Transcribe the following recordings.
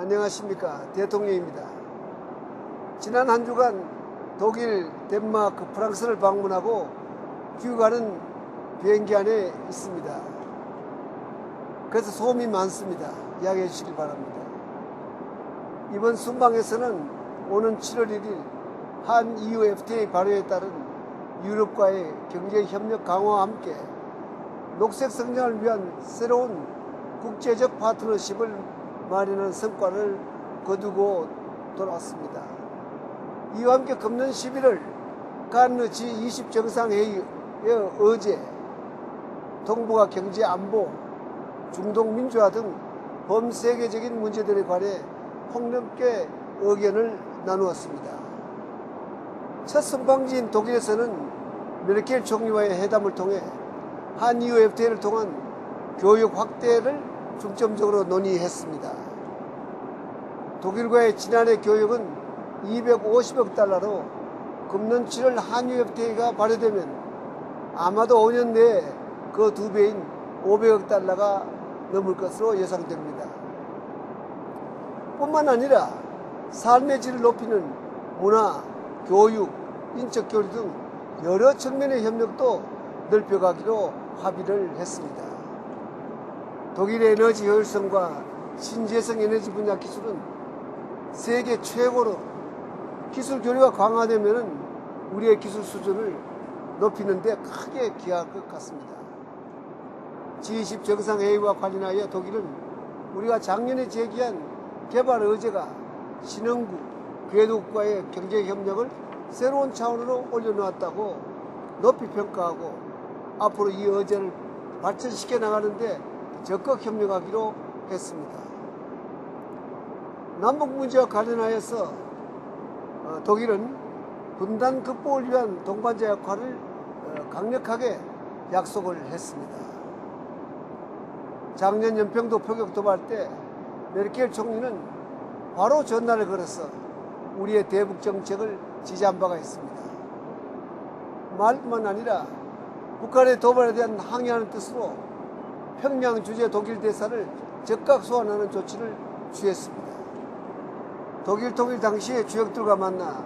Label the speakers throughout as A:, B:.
A: 안녕하십니까, 대통령입니다. 지난 한 주간 독일, 덴마크, 프랑스를 방문하고 귀국하는 비행기 안에 있습니다. 그래서 소음이 많습니다. 이야기해 주시길 바랍니다. 이번 순방에서는 오는 7월 1일 한 EU FTA 발효에 따른 유럽과의 경제협력 강화와 함께 녹색 성장을 위한 새로운 국제적 파트너십을 마련한 성과를 거두고 돌아왔습니다. 이와 함께 금년 11월 칸느 G20 정상회의의 어제 동북아 경제 안보, 중동 민주화 등 범세계적인 문제들에 관해 폭넓게 의견을 나누었습니다. 첫 순방지인 독일에서는 메르켈 총리와의 회담을 통해 한EU FTA를 통한 교육 확대를 중점적으로 논의했습니다. 독일과의 지난해 교역은 250억 달러로 금년 7월 한EU FTA가 발효되면 아마도 5년 내에 그 2배인 500억 달러가 넘을 것으로 예상됩니다. 뿐만 아니라 삶의 질을 높이는 문화, 교육, 인적 교류 등 여러 측면의 협력도 넓혀가기로 합의를 했습니다. 독일의 에너지 효율성과 신재생 에너지 분야 기술은 세계 최고로 기술 교류가 강화되면 우리의 기술 수준을 높이는 데 크게 기여할 것 같습니다. G20 정상회의와 관련하여 독일은 우리가 작년에 제기한 개발 의제가 신흥국, 궤도국과의 경제협력을 새로운 차원으로 올려놓았다고 높이 평가하고 앞으로 이 의제를 발전시켜 나가는데 적극 협력하기로 했습니다. 남북 문제와 관련하여서 독일은 분단 극복을 위한 동반자 역할을 강력하게 약속을 했습니다. 작년 연평도 표격 도발 때 메르켈 총리는 바로 전날을 걸어서 우리의 대북 정책을 지지한 바가 있습니다. 말뿐만 아니라 북한의 도발에 대한 항의하는 뜻으로 평양 주재 독일 대사를 즉각 소환하는 조치를 취했습니다. 독일 통일 당시에 주역들과 만나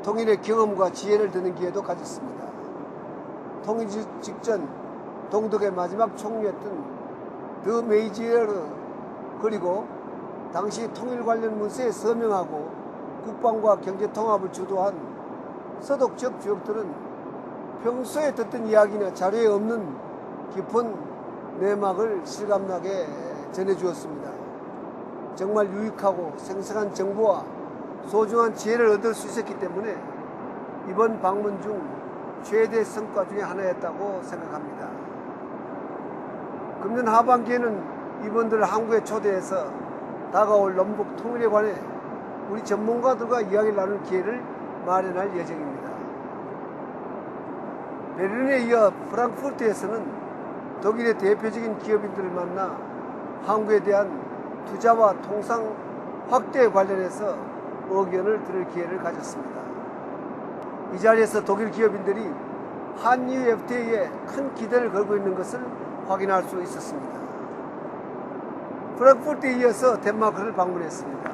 A: 통일의 경험과 지혜를 듣는 기회도 가졌습니다. 통일 직전 동독의 마지막 총리였던 더 메이지에르 그리고 당시 통일 관련 문서에 서명하고 국방과 경제 통합을 주도한 서독 지역 주역들은 평소에 듣던 이야기나 자료에 없는 깊은 내막을 실감나게 전해주었습니다. 정말 유익하고 생생한 정보와 소중한 지혜를 얻을 수 있었기 때문에 이번 방문 중 최대 성과 중에 하나였다고 생각합니다. 금년 하반기에는 이분들을 한국에 초대해서 다가올 남북 통일에 관해 우리 전문가들과 이야기를 나눌 기회를 마련할 예정입니다. 베를린에 이어 프랑크푸르트에서는 독일의 대표적인 기업인들을 만나 한국에 대한 투자와 통상 확대에 관련해서 의견을 들을 기회를 가졌습니다. 이 자리에서 독일 기업인들이 한EU FTA에 큰 기대를 걸고 있는 것을 확인할 수 있었습니다. 프랑크푸르트에 이어서 덴마크를 방문했습니다.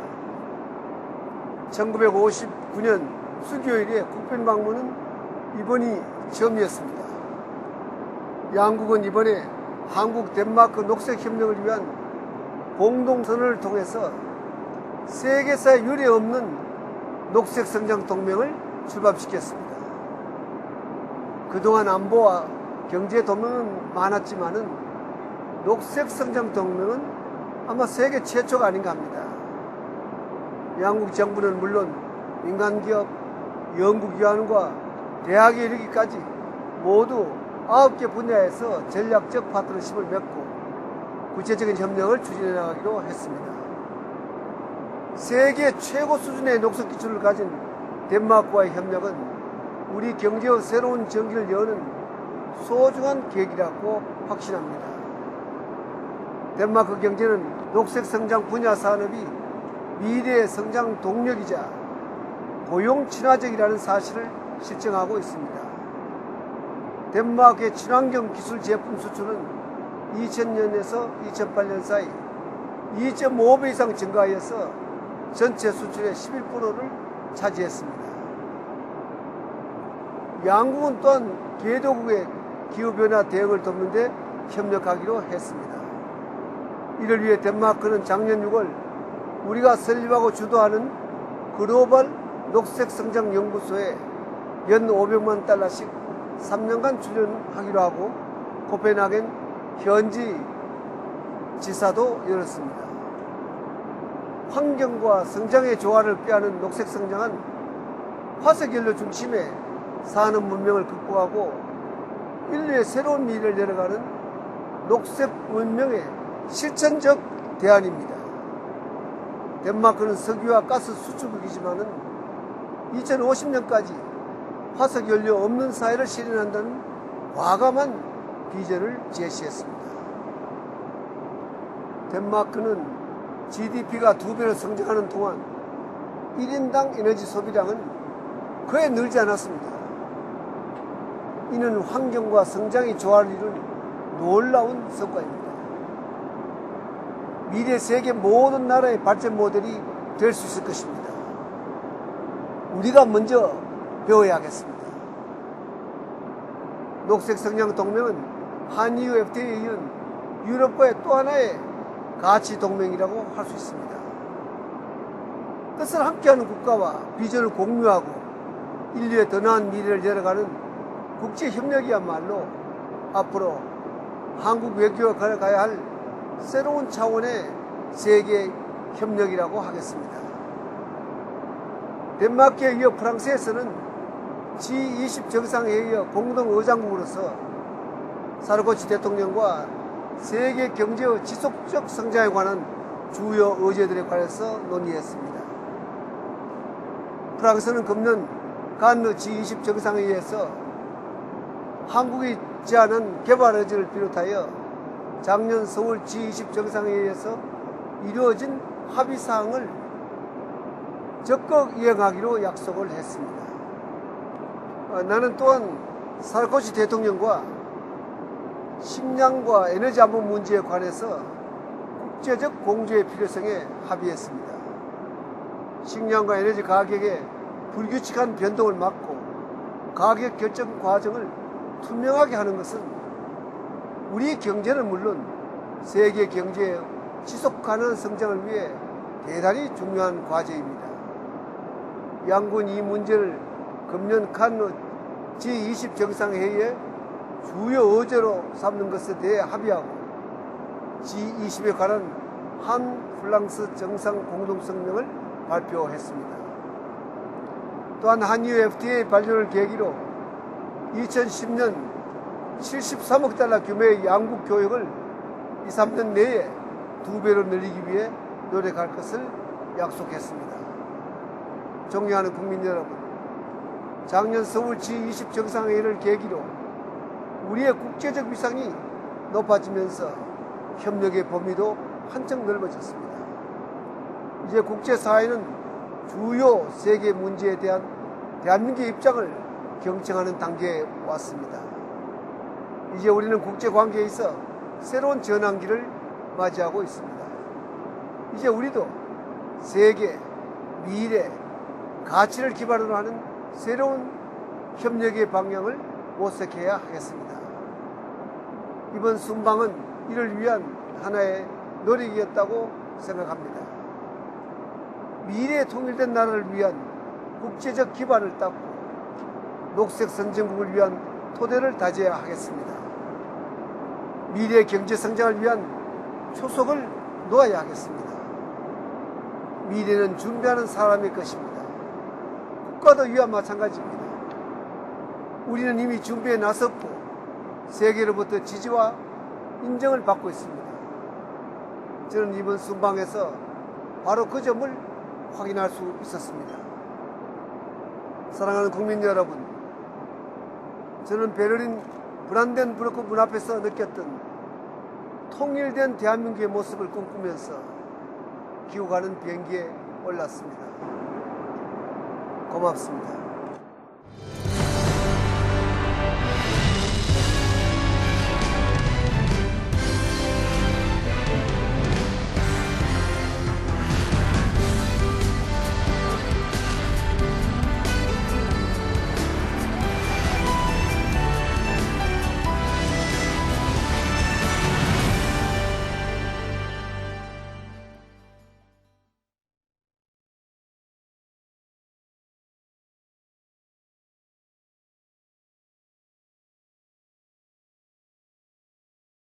A: 1959년 수교일에 국빈 방문은 이번이 처음이었습니다. 양국은 이번에 한국 덴마크 녹색협력을 위한 공동선언을 통해서 세계사에 유례없는 녹색성장 동맹을 출범시켰습니다. 그동안 안보와 경제 동맹은 많았지만은 녹색성장 동맹은 아마 세계 최초가 아닌가 합니다. 양국 정부는 물론 민간기업, 연구기관과 대학에 이르기까지 모두 9개 분야에서 전략적 파트너십을 맺고 구체적인 협력을 추진해 나가기로 했습니다. 세계 최고 수준의 녹색 기술을 가진 덴마크와의 협력은 우리 경제의 새로운 전기를 여는 소중한 계기라고 확신합니다. 덴마크 경제는 녹색 성장 분야 산업이 미래의 성장 동력이자 고용 친화적이라는 사실을 실증하고 있습니다. 덴마크의 친환경 기술 제품 수출은 2000년에서 2008년 사이 2.5배 이상 증가하여서 전체 수출의 11%를 차지했습니다. 양국은 또한 개도국의 기후변화 대응을 돕는 데 협력하기로 했습니다. 이를 위해 덴마크는 작년 6월 우리가 설립하고 주도하는 글로벌 녹색성장연구소에 연 500만 달러씩 3년간 출연하기로 하고 코펜하겐 현지 지사도 열었습니다. 환경과 성장의 조화를 꾀하는 녹색성장은 화석연료 중심의 산업 문명을 극복하고 인류의 새로운 미래를 열어가는 녹색 문명의 실천적 대안입니다. 덴마크는 석유와 가스 수출국이지만은 2050년까지 화석연료 없는 사회를 실현한다는 과감한 비전을 제시했습니다. 덴마크는 GDP가 2배로 성장하는 동안 1인당 에너지 소비량은 거의 늘지 않았습니다. 이는 환경과 성장의 조화를 이룬 놀라운 성과입니다. 미래 세계 모든 나라의 발전 모델이 될 수 있을 것입니다. 우리가 먼저 배워야 하겠습니다. 녹색성장 동맹은 한EU FTA에 이은 유럽과의 또 하나의 가치 동맹이라고 할 수 있습니다. 뜻을 함께하는 국가와 비전을 공유하고 인류의 더 나은 미래를 열어가는 국제협력이야말로 앞으로 한국 외교가 가야 할 새로운 차원의 세계 협력이라고 하겠습니다. 덴마크에 이어 프랑스에서는 G20 정상회의의 공동의장국으로서 사르코지 대통령과 세계 경제의 지속적 성장에 관한 주요 의제들에 관해서 논의했습니다. 프랑스는 금년 칸느 G20 정상회의에서 한국이 제안한 개발 의지를 비롯하여 작년 서울 G20 정상회의에서 이루어진 합의사항을 적극 이행하기로 약속을 했습니다. 나는 또한 사르코지 대통령과 식량과 에너지 안보 문제에 관해서 국제적 공조의 필요성에 합의했습니다. 식량과 에너지 가격의 불규칙한 변동을 막고 가격 결정 과정을 투명하게 하는 것은 우리 경제는 물론 세계 경제의 지속 가능한 성장을 위해 대단히 중요한 과제입니다. 양국은 이 문제를 금년 칸느 G20 정상회의의 주요 의제로 삼는 것에 대해 합의하고 G20에 관한 한 프랑스 정상 공동성명을 발표했습니다. 또한 한유 FTA 발효를 계기로 2010년 73억 달러 규모의 양국 교역을 2, 3년 내에 2배로 늘리기 위해 노력할 것을 약속했습니다. 존경하는 국민 여러분, 작년 서울 G20 정상회의를 계기로 우리의 국제적 위상이 높아지면서 협력의 범위도 한층 넓어졌습니다. 이제 국제사회는 주요 세계 문제에 대한 대한민국의 입장을 경청하는 단계에 왔습니다. 이제 우리는 국제관계에 있어 새로운 전환기를 맞이하고 있습니다. 이제 우리도 세계, 미래, 가치를 기반으로 하는 새로운 협력의 방향을 모색해야 하겠습니다. 이번 순방은 이를 위한 하나의 노력이었다고 생각합니다. 미래에 통일된 나라를 위한 국제적 기반을 닦고 녹색 선진국을 위한 토대를 다져야 하겠습니다. 미래의 경제 성장을 위한 초석을 놓아야 하겠습니다. 미래는 준비하는 사람의 것입니다. 국가도 이와 마찬가지입니다. 우리는 이미 준비에 나섰고 세계로부터 지지와 인정을 받고 있습니다. 저는 이번 순방에서 바로 그 점을 확인할 수 있었습니다. 사랑하는 국민 여러분, 저는 베를린 브란덴부르크 문 앞에서 느꼈던 통일된 대한민국의 모습을 꿈꾸면서 귀국하는 비행기에 올랐습니다. 고맙습니다.